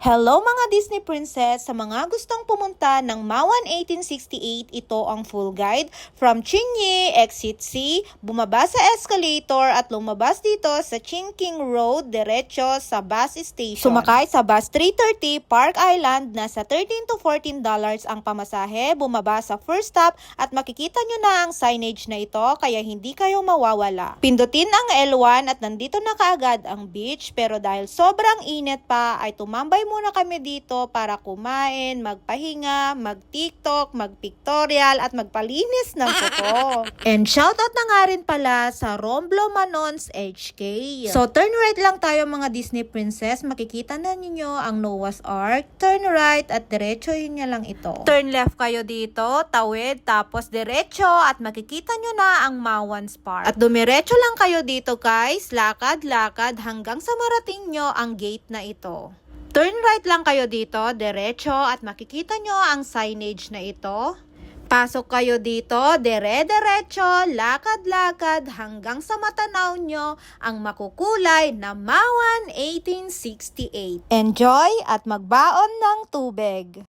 Hello mga Disney Princess! Sa mga gustong pumunta ng Mawan 1868, ito ang full guide from Chinyi, Exit C, bumaba sa escalator at lumabas dito sa Chingking Road, diretso sa bus station. Sumakay sa bus 330 Park Island, nasa $13 to $14 ang pamasahe, bumaba sa first stop at makikita nyo na ang signage na ito kaya hindi kayo mawawala. Pindutin ang L1 at nandito na kaagad ang beach, pero dahil sobrang init pa ay tumambay muna kami dito para kumain, magpahinga, mag-TikTok, mag-pictorial at magpalinis ng kuko. And shoutout na nga rin pala sa Romblo Manons HK. So turn right lang tayo mga Disney Princess, makikita na ninyo ang Noah's Ark. Turn right at diretso yun lang ito. Turn left kayo dito, tawid, tapos diretso at makikita nyo na ang Mawan's Park. At dumiretso lang kayo dito guys, lakad-lakad hanggang sa marating nyo ang gate na ito. Turn right lang kayo dito, diretso at makikita nyo ang signage na ito. Pasok kayo dito, dire-diretso, lakad-lakad hanggang sa matanaw nyo ang makukulay na Mawan 1868. Enjoy at magbaon ng tubig!